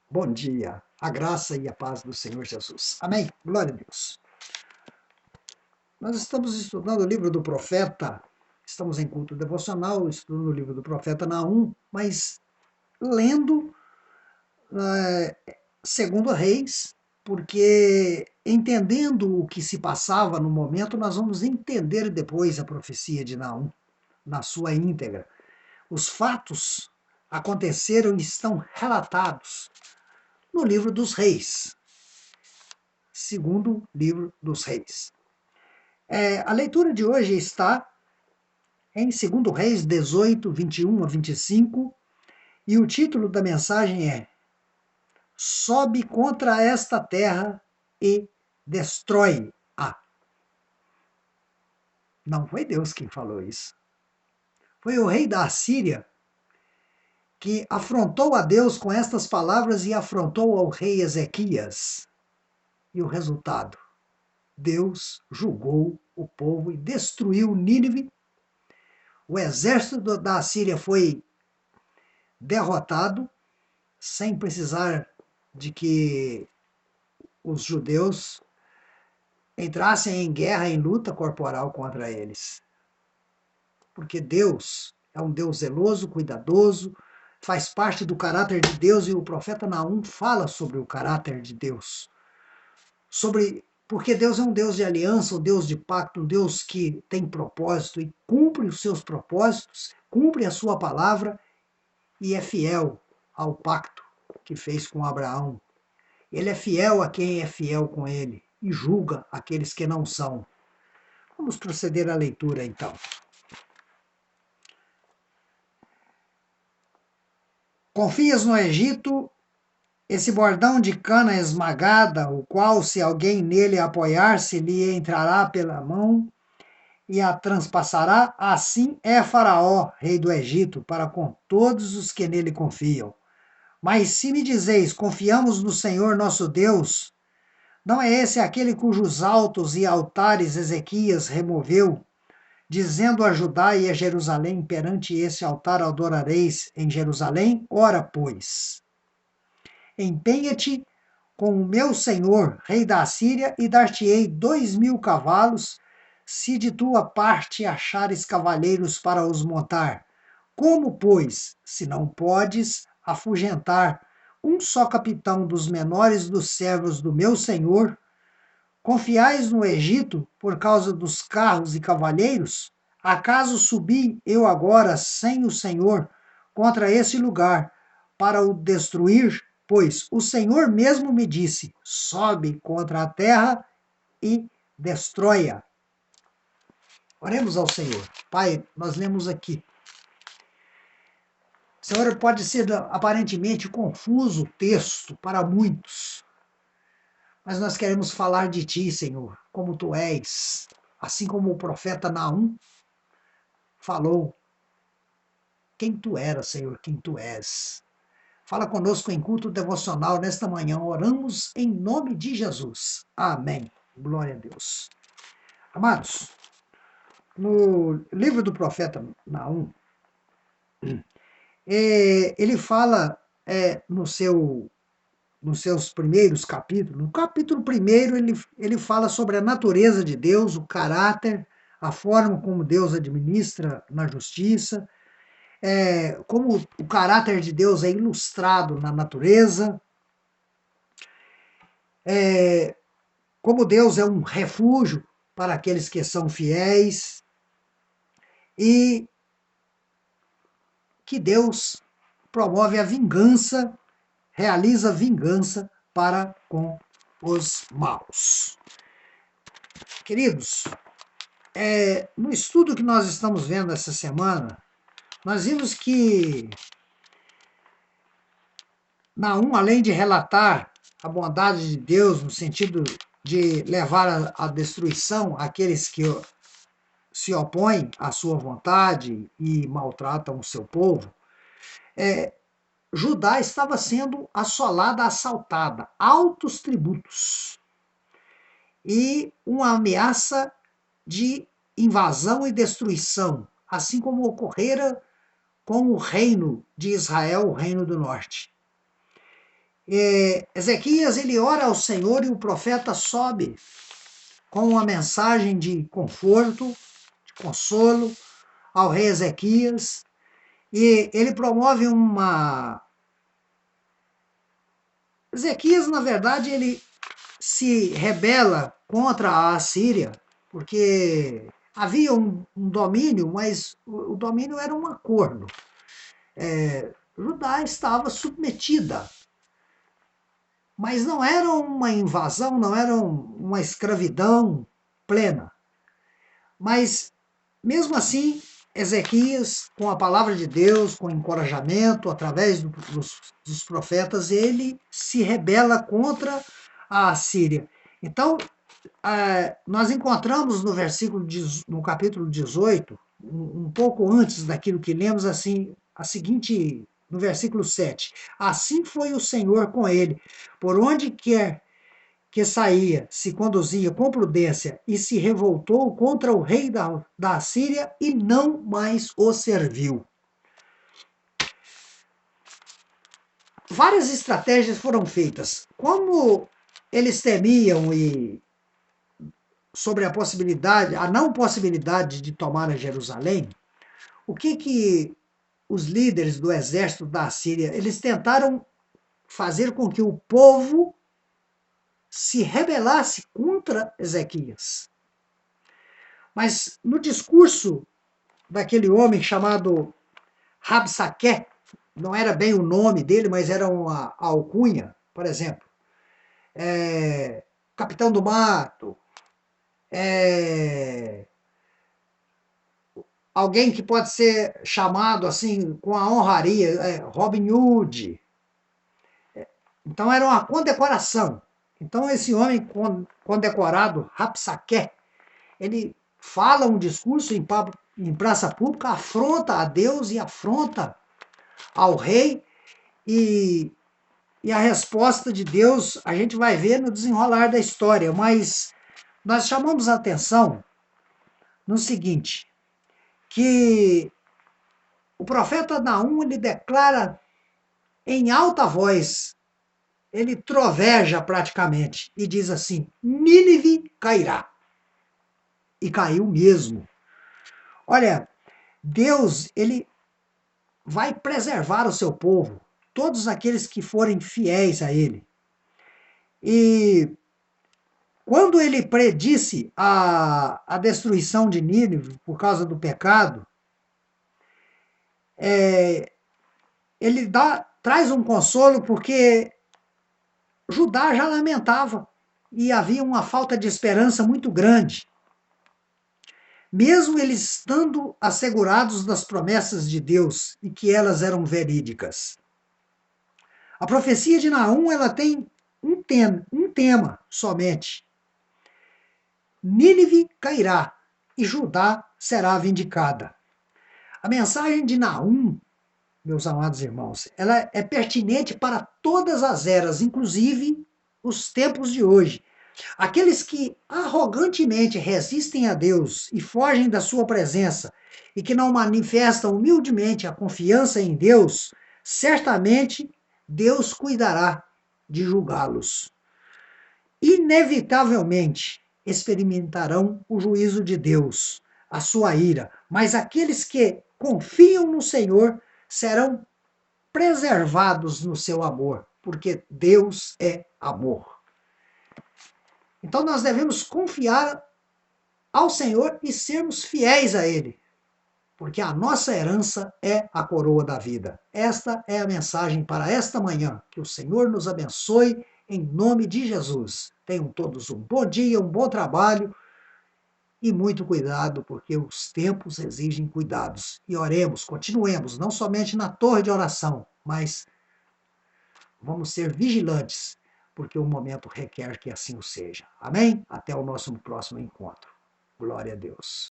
Bom dia, a graça e a paz do Senhor Jesus. Amém? Glória a Deus. Nós estamos estudando o livro do profeta, estamos em culto devocional, estudando o livro do profeta Naum, mas lendo segundo Reis, porque entendendo o que se passava no momento, nós vamos entender depois a profecia de Naum, na sua íntegra. Os fatos aconteceram e estão relatados no livro dos Reis, segundo livro dos Reis. A leitura de hoje está em 2 Reis 18, 21 a 25, e o título da mensagem é Sobe contra esta terra e destrói-a. Não foi Deus quem falou isso. Foi o rei da Assíria que afrontou a Deus com estas palavras e afrontou ao rei Ezequias. E o resultado? Deus julgou o povo e destruiu Nínive. O exército da Assíria foi derrotado, sem precisar de que os judeus entrassem em guerra, em luta corporal contra eles. Porque Deus é um Deus zeloso, cuidadoso, faz parte do caráter de Deus, e o profeta Naum fala sobre o caráter de Deus. Porque Deus é um Deus de aliança, um Deus de pacto, um Deus que tem propósito e cumpre os seus propósitos, cumpre a sua palavra e é fiel ao pacto que fez com Abraão. Ele é fiel a quem é fiel com ele e julga aqueles que não são. Vamos proceder à leitura então. Confias no Egito esse bordão de cana esmagada, o qual, se alguém nele apoiar-se, lhe entrará pela mão e a transpassará? Assim é Faraó, rei do Egito, para com todos os que nele confiam. Mas se me dizeis, confiamos no Senhor nosso Deus, não é esse aquele cujos altos e altares Ezequias removeu, dizendo a Judá e a Jerusalém, perante esse altar adorareis em Jerusalém? Ora, pois, empenha-te com o meu senhor, rei da Assíria, e dar-te-ei 2.000 cavalos, se de tua parte achares cavaleiros para os montar. Como, pois, se não podes afugentar um só capitão dos menores dos servos do meu senhor, confiais no Egito por causa dos carros e cavaleiros? Acaso subi eu agora sem o Senhor contra esse lugar para o destruir? Pois o Senhor mesmo me disse: sobe contra a terra e destrói-a. Oremos ao Senhor. Pai, nós lemos aqui. Senhor, pode ser aparentemente confuso o texto para muitos, mas nós queremos falar de Ti, Senhor, como Tu és, assim como o profeta Naum falou quem Tu eras, Senhor, quem Tu és. Fala conosco em culto devocional nesta manhã. Oramos em nome de Jesus. Amém. Glória a Deus. Amados, no livro do profeta Naum, ele fala nos seus primeiros capítulos. No capítulo 1, ele fala sobre a natureza de Deus, o caráter, a forma como Deus administra na justiça, como o caráter de Deus é ilustrado na natureza, como Deus é um refúgio para aqueles que são fiéis, e que Deus promove a vingança, realiza vingança para com os maus. Queridos, no estudo que nós estamos vendo essa semana, nós vimos que Naum, além de relatar a bondade de Deus no sentido de levar à destruição aqueles que se opõem à sua vontade e maltratam o seu povo, Judá estava sendo assolada, assaltada, altos tributos e uma ameaça de invasão e destruição, assim como ocorrera com o reino de Israel, o reino do norte. Ezequias, ele ora ao Senhor e o profeta sobe com uma mensagem de conforto, de consolo ao rei Ezequias, e ele promove uma... Ezequias, na verdade, ele se rebela contra a Assíria, porque havia um domínio, mas o domínio era um acordo. Judá estava submetida, mas não era uma invasão, não era uma escravidão plena. Mas, mesmo assim, Ezequias, com a palavra de Deus, com encorajamento, através dos profetas, ele se rebela contra a Assíria. Então, nós encontramos no capítulo 18, um pouco antes daquilo que lemos, assim, no versículo 7. Assim foi o Senhor com ele, por onde quer que saía, se conduzia com prudência e se revoltou contra o rei da Assíria e não mais o serviu. Várias estratégias foram feitas. Como eles temiam sobre a não possibilidade de tomar a Jerusalém, o que os líderes do exército da Assíria, eles tentaram fazer com que o povo se rebelasse contra Ezequias. Mas no discurso daquele homem chamado Rabsaqué, não era bem o nome dele, mas era uma alcunha, por exemplo, Capitão do Mato, alguém que pode ser chamado assim com a honraria, Robin Hood. Então era uma condecoração. Então esse homem condecorado, Rabsaqué, ele fala um discurso em praça pública, afronta a Deus e afronta ao rei, e a resposta de Deus a gente vai ver no desenrolar da história, mas nós chamamos a atenção no seguinte, que o profeta Naum, ele declara em alta voz, ele troveja praticamente, e diz assim, Nínive cairá. E caiu mesmo. Olha, Deus, ele vai preservar o seu povo, todos aqueles que forem fiéis a ele. E quando ele predisse a destruição de Nínive por causa do pecado, ele traz um consolo porque Judá já lamentava e havia uma falta de esperança muito grande. Mesmo eles estando assegurados das promessas de Deus e que elas eram verídicas. A profecia de Naum, ela tem um tema somente. Nínive cairá e Judá será vindicada. A mensagem de Naum, meus amados irmãos, ela é pertinente para todas as eras, inclusive os tempos de hoje. Aqueles que arrogantemente resistem a Deus e fogem da sua presença e que não manifestam humildemente a confiança em Deus, certamente Deus cuidará de julgá-los. Inevitavelmente experimentarão o juízo de Deus, a sua ira, mas aqueles que confiam no Senhor serão preservados no seu amor, porque Deus é amor. Então nós devemos confiar ao Senhor e sermos fiéis a Ele, porque a nossa herança é a coroa da vida. Esta é a mensagem para esta manhã. Que o Senhor nos abençoe em nome de Jesus. Tenham todos um bom dia, um bom trabalho e muito cuidado, porque os tempos exigem cuidados. E oremos, continuemos, não somente na torre de oração, mas vamos ser vigilantes, porque o momento requer que assim o seja. Amém? Até o nosso próximo encontro. Glória a Deus.